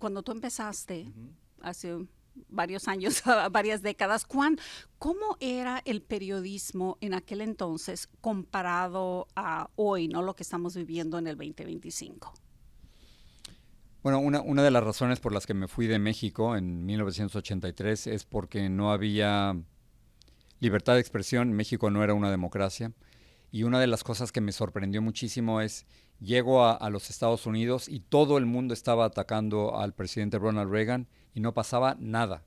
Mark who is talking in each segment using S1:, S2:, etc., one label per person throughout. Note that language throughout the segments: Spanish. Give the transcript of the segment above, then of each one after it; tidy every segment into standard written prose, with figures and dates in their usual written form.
S1: cuando tú empezaste,
S2: Ujú.
S1: hace varios años, varias décadas, ¿cómo era el periodismo en aquel entonces comparado a hoy, ¿no? Lo que estamos viviendo en el 2025.
S2: Bueno, una de las razones por las que me fui de México en 1983 es porque no había libertad de expresión. México no era una democracia. Y una de las cosas que me sorprendió muchísimo es, llego a los Estados Unidos y todo el mundo estaba atacando al presidente Ronald Reagan y no pasaba nada.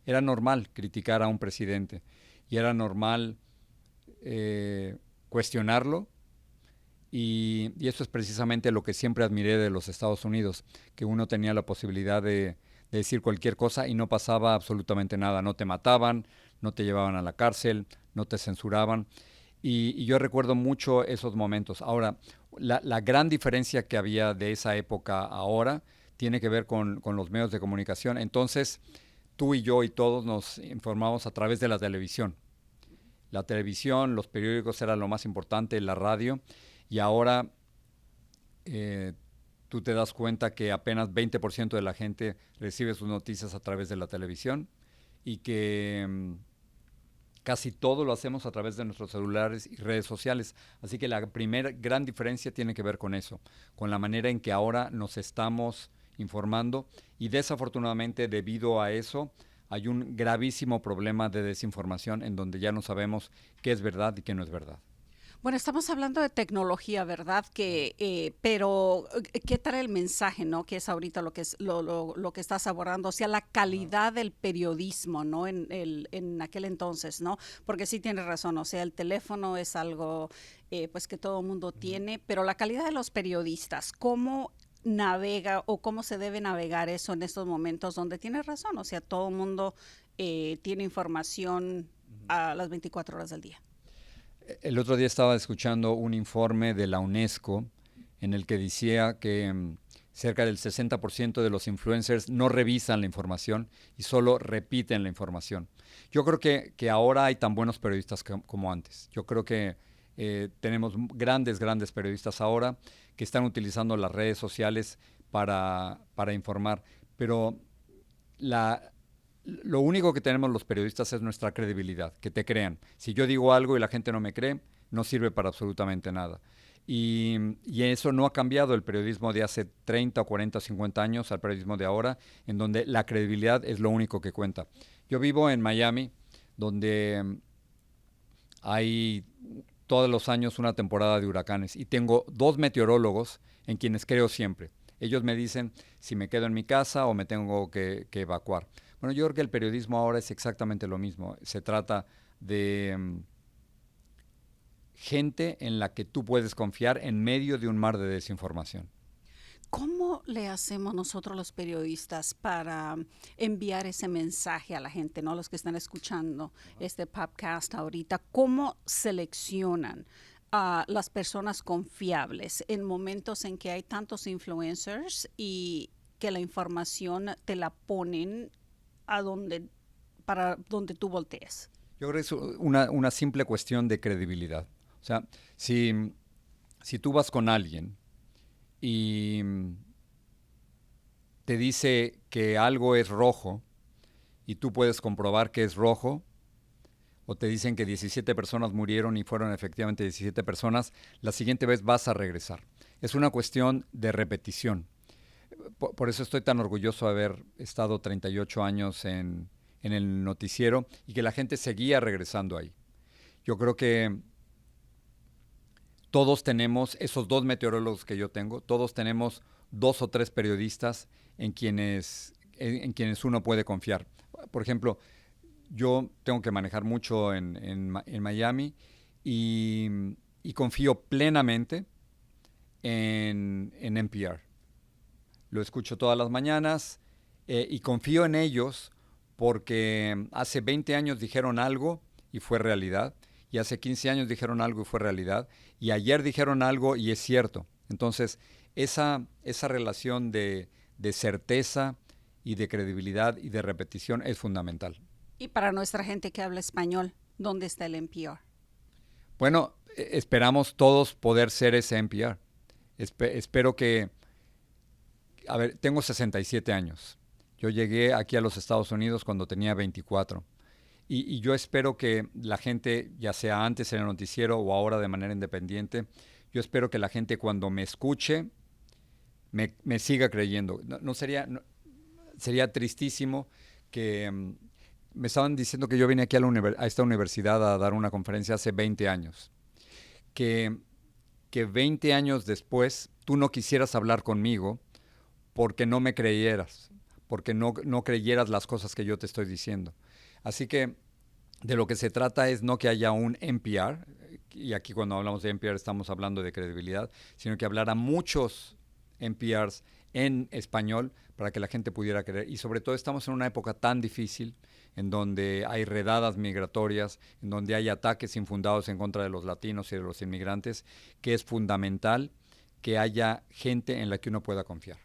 S2: Era normal criticar a un presidente y era normal cuestionarlo. Y eso es precisamente lo que siempre admiré de los Estados Unidos, que uno tenía la posibilidad de decir cualquier cosa y no pasaba absolutamente nada. No te mataban, no te llevaban a la cárcel, no te censuraban. Y yo recuerdo mucho esos momentos. Ahora, la gran diferencia que había de esa época a ahora tiene que ver con los medios de comunicación. Entonces, tú y yo y todos nos informamos a través de la televisión. La televisión, los periódicos era lo más importante, la radio, y ahora eh, tú te das cuenta que apenas 20% de la gente recibe sus noticias a través de la televisión y que casi todo lo hacemos a través de nuestros celulares y redes sociales. Así que la primera gran diferencia tiene que ver con eso, con la manera en que ahora nos estamos informando y desafortunadamente debido a eso hay un gravísimo problema de desinformación en donde ya no sabemos qué es verdad y qué no es verdad.
S1: Bueno, estamos hablando de tecnología, ¿verdad? Pero ¿qué tal el mensaje, no? Que es ahorita lo que es lo que estás abordando, o sea, la calidad del periodismo, ¿no? En aquel entonces, ¿no? Porque sí tienes razón, o sea, el teléfono es algo, pues que todo el mundo tiene, pero la calidad de los periodistas, ¿cómo navega o cómo se debe navegar eso en estos momentos donde tienes razón? O sea, todo el mundo tiene información a las 24 horas del día.
S2: El otro día estaba escuchando un informe de la UNESCO en el que decía que cerca del 60% de los influencers no revisan la información y solo repiten la información. Yo creo que ahora hay tan buenos periodistas como antes. Yo creo que tenemos grandes periodistas ahora que están utilizando las redes sociales para informar, pero la, lo único que tenemos los periodistas es nuestra credibilidad, que te crean. Si yo digo algo y la gente no me cree, no sirve para absolutamente nada. Y eso no ha cambiado el periodismo de hace 30 o 40 o 50 años al periodismo de ahora, en donde la credibilidad es lo único que cuenta. Yo vivo en Miami, donde hay todos los años una temporada de huracanes y tengo dos meteorólogos en quienes creo siempre. Ellos me dicen si me quedo en mi casa o me tengo que evacuar. Bueno, yo creo que el periodismo ahora es exactamente lo mismo. Se trata de gente en la que tú puedes confiar en medio de un mar de desinformación.
S1: ¿Cómo le hacemos nosotros los periodistas para enviar ese mensaje a la gente, ¿no? Los que están escuchando este podcast ahorita, ¿cómo seleccionan a las personas confiables en momentos en que hay tantos influencers y que la información te la ponen a donde, para donde tú voltees?
S2: Yo creo que es una simple cuestión de credibilidad. O sea, si tú vas con alguien y te dice que algo es rojo y tú puedes comprobar que es rojo, o te dicen que 17 personas murieron y fueron efectivamente 17 personas, la siguiente vez vas a regresar. Es una cuestión de repetición. Por eso estoy tan orgulloso de haber estado 38 años en el noticiero y que la gente seguía regresando ahí. Yo creo que todos tenemos, esos dos meteorólogos que yo tengo, todos tenemos dos o tres periodistas en quienes uno puede confiar. Por ejemplo, yo tengo que manejar mucho en Miami y, y confío plenamente en NPR. Lo escucho todas las mañanas y confío en ellos porque hace 20 años dijeron algo y fue realidad, y hace 15 años dijeron algo y fue realidad, y ayer dijeron algo y es cierto. Entonces, esa relación de certeza y de credibilidad y de repetición es fundamental.
S1: Y para nuestra gente que habla español, ¿dónde está el NPR?
S2: Bueno, esperamos todos poder ser ese NPR. Espero que A ver, tengo 67 años. Yo llegué aquí a los Estados Unidos cuando tenía 24. Y yo espero que la gente, ya sea antes en el noticiero o ahora de manera independiente, yo espero que la gente cuando me escuche me siga creyendo. Sería tristísimo que me estaban diciendo que yo vine aquí a esta universidad a dar una conferencia hace 20 años. Que 20 años después tú no quisieras hablar conmigo porque no me creyeras, porque no creyeras las cosas que yo te estoy diciendo. Así que de lo que se trata es no que haya un NPR, y aquí cuando hablamos de NPR estamos hablando de credibilidad, sino que hablara muchos NPRs en español para que la gente pudiera creer. Y sobre todo estamos en una época tan difícil en donde hay redadas migratorias, en donde hay ataques infundados en contra de los latinos y de los inmigrantes, que es fundamental que haya gente en la que uno pueda confiar.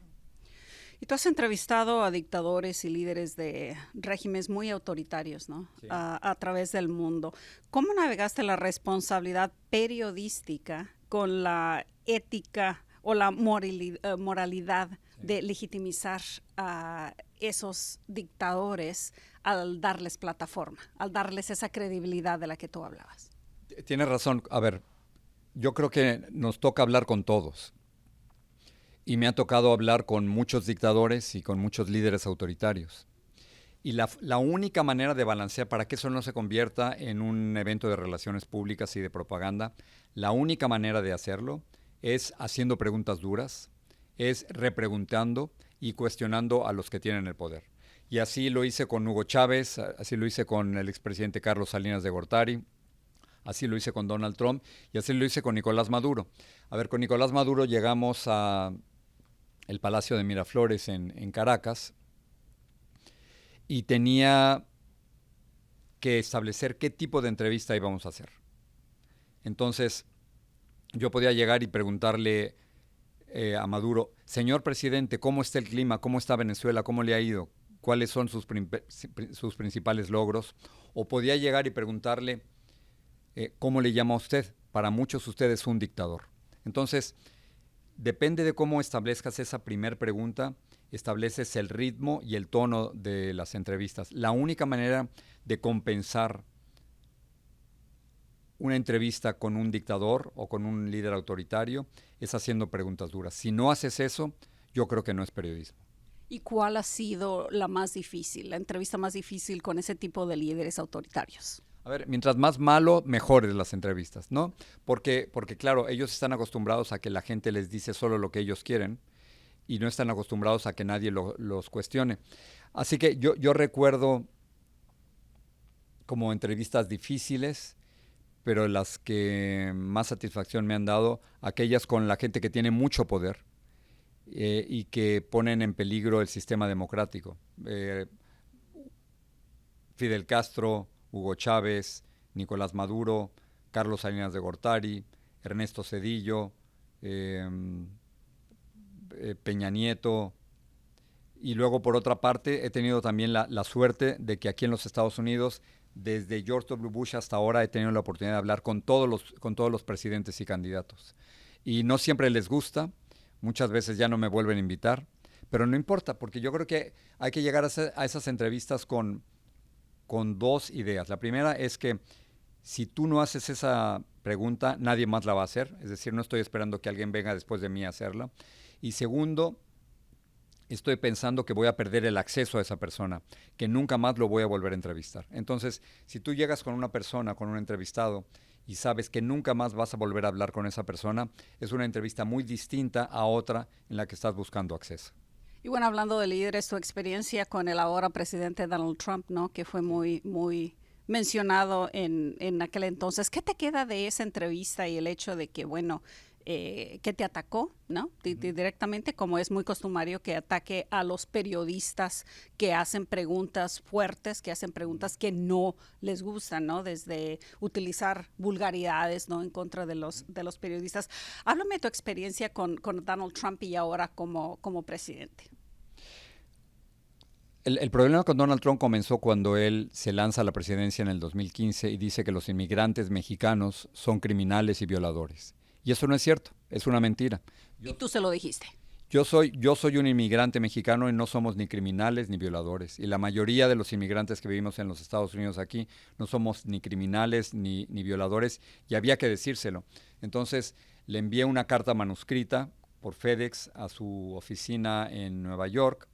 S1: Y tú has entrevistado a dictadores y líderes de regímenes muy autoritarios, ¿no? Sí. A través del mundo. ¿Cómo navegaste la responsabilidad periodística con la ética o la moralidad de legitimizar a esos dictadores al darles plataforma, al darles esa credibilidad de la que tú hablabas?
S2: Tienes razón. A ver, yo creo que nos toca hablar con todos. Y me ha tocado hablar con muchos dictadores y con muchos líderes autoritarios. Y la única manera de balancear, para que eso no se convierta en un evento de relaciones públicas y de propaganda, la única manera de hacerlo es haciendo preguntas duras, es repreguntando y cuestionando a los que tienen el poder. Y así lo hice con Hugo Chávez, así lo hice con el expresidente Carlos Salinas de Gortari, así lo hice con Donald Trump y así lo hice con Nicolás Maduro. A ver, con Nicolás Maduro llegamos a el Palacio de Miraflores en Caracas, y tenía que establecer qué tipo de entrevista íbamos a hacer. Entonces, yo podía llegar y preguntarle a Maduro, señor presidente, ¿cómo está el clima? ¿Cómo está Venezuela? ¿Cómo le ha ido? ¿Cuáles son sus principales logros? O podía llegar y preguntarle, ¿cómo le llama a usted? Para muchos usted es un dictador. Entonces, depende de cómo establezcas esa primer pregunta, estableces el ritmo y el tono de las entrevistas. La única manera de compensar una entrevista con un dictador o con un líder autoritario es haciendo preguntas duras. Si no haces eso, yo creo que no es periodismo.
S1: ¿Y cuál ha sido la más difícil, la entrevista más difícil con ese tipo de líderes autoritarios?
S2: A ver, mientras más malo, mejores las entrevistas, ¿no? Porque claro, ellos están acostumbrados a que la gente les dice solo lo que ellos quieren y no están acostumbrados a que nadie los cuestione. Así que yo recuerdo como entrevistas difíciles, pero las que más satisfacción me han dado, aquellas con la gente que tiene mucho poder y que ponen en peligro el sistema democrático. Fidel Castro, Hugo Chávez, Nicolás Maduro, Carlos Salinas de Gortari, Ernesto Zedillo, Peña Nieto. Y luego, por otra parte, he tenido también la suerte de que aquí en los Estados Unidos, desde George W. Bush hasta ahora, he tenido la oportunidad de hablar con todos los presidentes y candidatos. Y no siempre les gusta, muchas veces ya no me vuelven a invitar, pero no importa, porque yo creo que hay que llegar a esas entrevistas con dos ideas. La primera es que si tú no haces esa pregunta, nadie más la va a hacer. Es decir, no estoy esperando que alguien venga después de mí a hacerla. Y segundo, estoy pensando que voy a perder el acceso a esa persona, que nunca más lo voy a volver a entrevistar. Entonces, si tú llegas con una persona, con un entrevistado, y sabes que nunca más vas a volver a hablar con esa persona, es una entrevista muy distinta a otra en la que estás buscando acceso.
S1: Y bueno, hablando de líderes, tu experiencia con el ahora presidente Donald Trump, ¿no? Que fue muy mencionado en aquel entonces. ¿Qué te queda de esa entrevista y el hecho de que, bueno, que te atacó, ¿no? Directamente, como es muy costumbrero que ataque a los periodistas que hacen preguntas fuertes, que hacen preguntas que no les gustan, ¿no? Desde utilizar vulgaridades, ¿no? En contra de los periodistas. Háblame de tu experiencia con Donald Trump y ahora como presidente.
S2: El problema con Donald Trump comenzó cuando él se lanza a la presidencia en el 2015 y dice que los inmigrantes mexicanos son criminales y violadores. Y eso no es cierto, es una mentira.
S1: ¿Y tú se lo dijiste?
S2: Yo soy un inmigrante mexicano y no somos ni criminales ni violadores. Y la mayoría de los inmigrantes que vivimos en los Estados Unidos aquí no somos ni criminales ni violadores y había que decírselo. Entonces le envié una carta manuscrita por FedEx a su oficina en Nueva York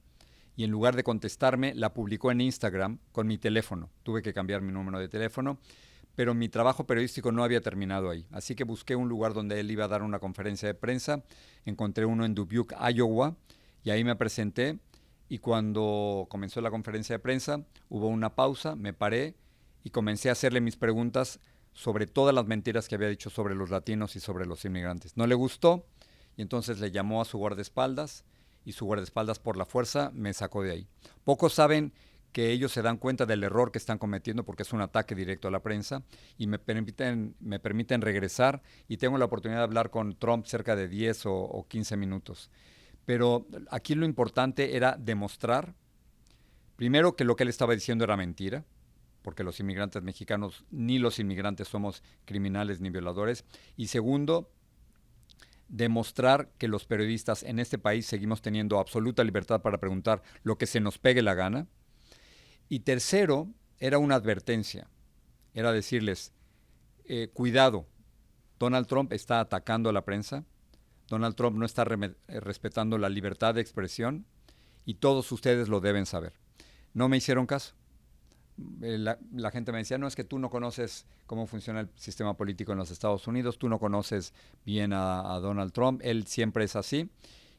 S2: y en lugar de contestarme la publicó en Instagram con mi teléfono. Tuve que cambiar mi número de teléfono, pero mi trabajo periodístico no había terminado ahí. Así que busqué un lugar donde él iba a dar una conferencia de prensa. Encontré uno en Dubuque, Iowa, y ahí me presenté. Y cuando comenzó la conferencia de prensa, hubo una pausa, me paré y comencé a hacerle mis preguntas sobre todas las mentiras que había dicho sobre los latinos y sobre los inmigrantes. No le gustó y entonces le llamó a su guardaespaldas y su guardaespaldas por la fuerza me sacó de ahí. Pocos saben que ellos se dan cuenta del error que están cometiendo porque es un ataque directo a la prensa y me permiten regresar y tengo la oportunidad de hablar con Trump cerca de 10 o 15 minutos. Pero aquí lo importante era demostrar, primero, que lo que él estaba diciendo era mentira, porque los inmigrantes mexicanos ni los inmigrantes somos criminales ni violadores. Y segundo, demostrar que los periodistas en este país seguimos teniendo absoluta libertad para preguntar lo que se nos pegue la gana. Y tercero, era una advertencia, era decirles, cuidado, Donald Trump está atacando a la prensa, Donald Trump no está respetando la libertad de expresión y todos ustedes lo deben saber. No me hicieron caso. La gente me decía, no, es que tú no conoces cómo funciona el sistema político en los Estados Unidos, tú no conoces bien a Donald Trump, él siempre es así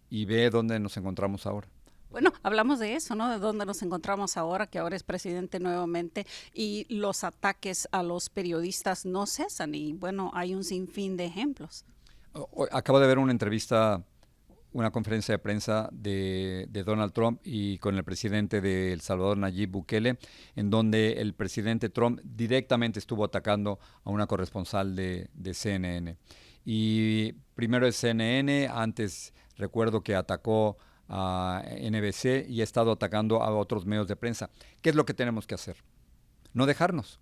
S2: y ve dónde nos encontramos ahora.
S1: Bueno, hablamos de eso, ¿no? De dónde nos encontramos ahora, que ahora es presidente nuevamente, y los ataques a los periodistas no cesan, y bueno, hay un sinfín de ejemplos.
S2: Acabo de ver una entrevista, una conferencia de prensa de Donald Trump y con el presidente de El Salvador, Nayib Bukele, en donde el presidente Trump directamente estuvo atacando a una corresponsal de CNN. Y primero es CNN, antes recuerdo que atacó a NBC y ha estado atacando a otros medios de prensa. ¿Qué es lo que tenemos que hacer? No dejarnos.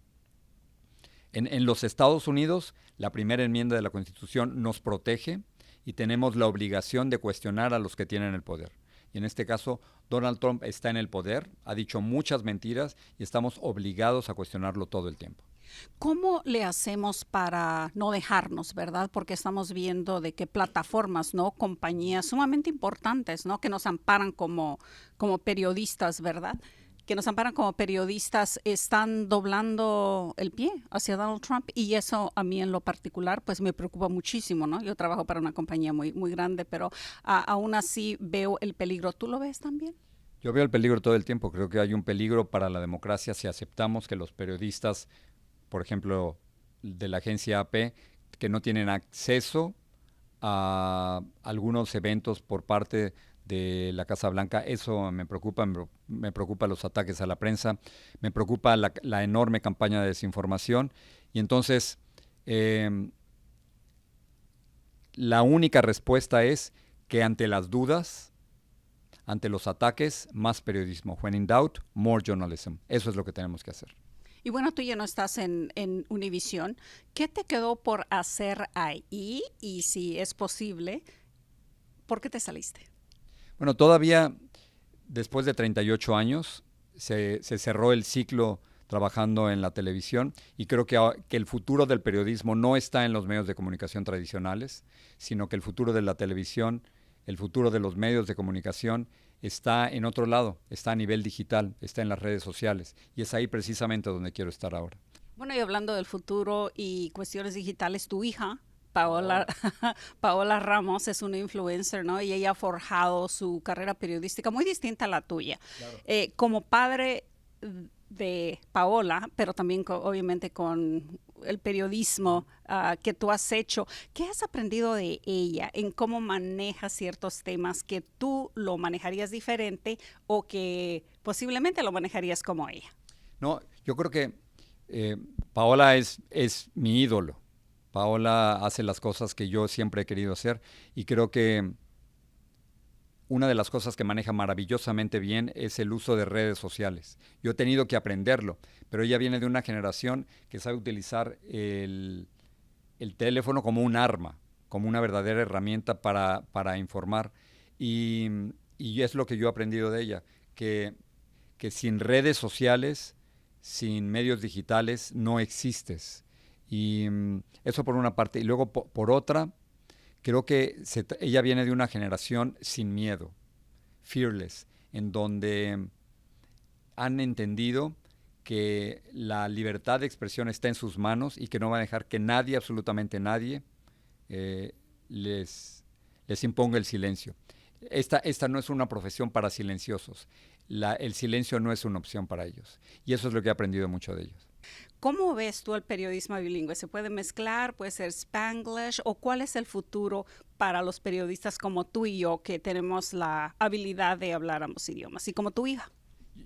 S2: En los Estados Unidos, la primera enmienda de la Constitución nos protege y tenemos la obligación de cuestionar a los que tienen el poder. Y en este caso, Donald Trump está en el poder, ha dicho muchas mentiras y estamos obligados a cuestionarlo todo el tiempo.
S1: ¿Cómo le hacemos para no dejarnos, verdad? Porque estamos viendo de qué plataformas, ¿no? Compañías sumamente importantes, ¿no? Que nos amparan como periodistas, ¿verdad? Que nos amparan como periodistas, están doblando el pie hacia Donald Trump y eso a mí en lo particular pues me preocupa muchísimo, ¿no? Yo trabajo para una compañía muy, muy grande, pero aún así veo el peligro. ¿Tú lo ves también?
S2: Yo veo el peligro todo el tiempo. Creo que hay un peligro para la democracia si aceptamos que los periodistas, por ejemplo, de la agencia AP, que no tienen acceso a algunos eventos por parte de la Casa Blanca. Eso me preocupa, me preocupa los ataques a la prensa, me preocupa la enorme campaña de desinformación. Y entonces, la única respuesta es que ante las dudas, ante los ataques, más periodismo. When in doubt, more journalism. Eso es lo que tenemos que hacer.
S1: Y bueno, tú ya no estás en Univisión. ¿Qué te quedó por hacer ahí? Y si es posible, ¿por qué te saliste?
S2: Bueno, todavía después de 38 años se cerró el ciclo trabajando en la televisión y creo que el futuro del periodismo no está en los medios de comunicación tradicionales, sino que el futuro de la televisión, el futuro de los medios de comunicación está en otro lado, está a nivel digital, está en las redes sociales y es ahí precisamente donde quiero estar ahora.
S1: Bueno, y hablando del futuro y cuestiones digitales, tu hija, Paola, Paola Ramos, es una influencer, ¿no? Y ella ha forjado su carrera periodística muy distinta a la tuya. Claro. Como padre de Paola, pero también obviamente con el periodismo que tú has hecho, ¿qué has aprendido de ella en cómo maneja ciertos temas que tú lo manejarías diferente o que posiblemente lo manejarías como ella?
S2: No, yo creo que Paola es mi ídolo. Paola hace las cosas que yo siempre he querido hacer y creo que una de las cosas que maneja maravillosamente bien es el uso de redes sociales. Yo he tenido que aprenderlo, pero ella viene de una generación que sabe utilizar el teléfono como un arma, como una verdadera herramienta para informar. Y, y es lo que yo he aprendido de ella, que sin redes sociales, sin medios digitales, no existes. Y eso por una parte. Y luego por otra, creo que ella viene de una generación sin miedo, fearless, en donde han entendido que la libertad de expresión está en sus manos y que no va a dejar que nadie, absolutamente nadie, eh, les imponga el silencio. Esta no es una profesión para silenciosos. El silencio no es una opción para ellos. Y eso es lo que he aprendido mucho de ellos.
S1: ¿Cómo ves tú el periodismo bilingüe? ¿Se puede mezclar? ¿Puede ser Spanglish? ¿O cuál es el futuro para los periodistas como tú y yo que tenemos la habilidad de hablar ambos idiomas? Y como tu hija.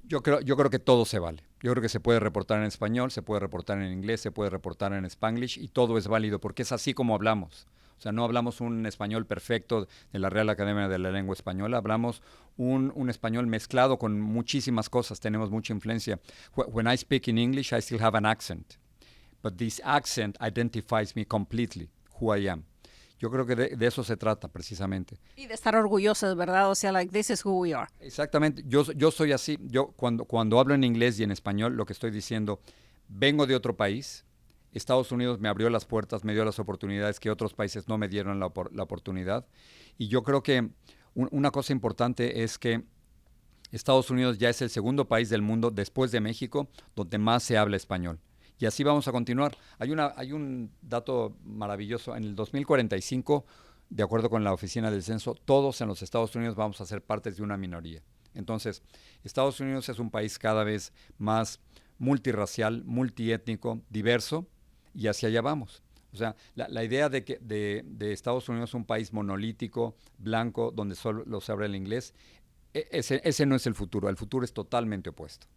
S2: Yo creo que todo se vale. Yo creo que se puede reportar en español, se puede reportar en inglés, se puede reportar en Spanglish y todo es válido porque es así como hablamos. O sea, no hablamos un español perfecto de la Real Academia de la Lengua Española, hablamos un español mezclado con muchísimas cosas, tenemos mucha influencia. When I speak in English, I still have an accent, but this accent identifies me completely, who I am. Yo creo que de eso se trata precisamente.
S1: Y de estar orgullosos, ¿verdad? O sea, like, this is who we are.
S2: Exactamente. Yo soy así. Yo cuando hablo en inglés y en español, lo que estoy diciendo, vengo de otro país. Estados Unidos me abrió las puertas, me dio las oportunidades que otros países no me dieron la oportunidad. Y yo creo que una cosa importante es que Estados Unidos ya es el segundo país del mundo, después de México, donde más se habla español. Y así vamos a continuar. Hay un dato maravilloso. En el 2045, de acuerdo con la Oficina del Censo, todos en los Estados Unidos vamos a ser partes de una minoría. Entonces, Estados Unidos es un país cada vez más multirracial, multiétnico, diverso, y hacia allá vamos. O sea, la idea de Estados Unidos es un país monolítico, blanco, donde solo se habla el inglés, ese no es el futuro es totalmente opuesto.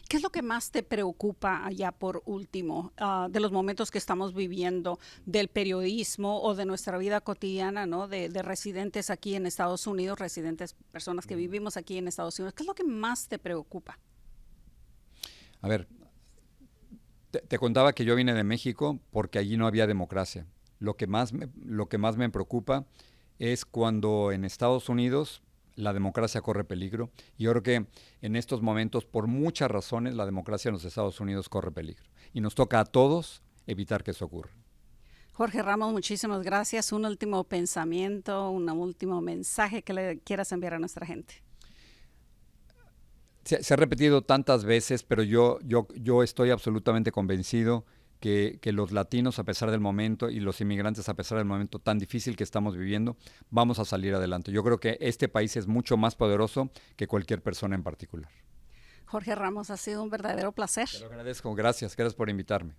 S1: ¿Qué es lo que más te preocupa allá por último de los momentos que estamos viviendo del periodismo o de nuestra vida cotidiana, ¿no? De residentes aquí en Estados Unidos, residentes, personas que vivimos aquí en Estados Unidos? ¿Qué es lo que más te preocupa?
S2: A ver, te contaba que yo vine de México porque allí no había democracia. Lo que más me preocupa es cuando en Estados Unidos la democracia corre peligro. Y yo creo que en estos momentos, por muchas razones, la democracia en los Estados Unidos corre peligro. Y nos toca a todos evitar que eso ocurra.
S1: Jorge Ramos, muchísimas gracias. Un último pensamiento, un último mensaje que le quieras enviar a nuestra gente.
S2: Se ha repetido tantas veces, pero yo estoy absolutamente convencido que los latinos, a pesar del momento, y los inmigrantes, a pesar del momento tan difícil que estamos viviendo, vamos a salir adelante. Yo creo que este país es mucho más poderoso que cualquier persona en particular.
S1: Jorge Ramos, ha sido un verdadero placer.
S2: Te lo agradezco. Gracias por invitarme.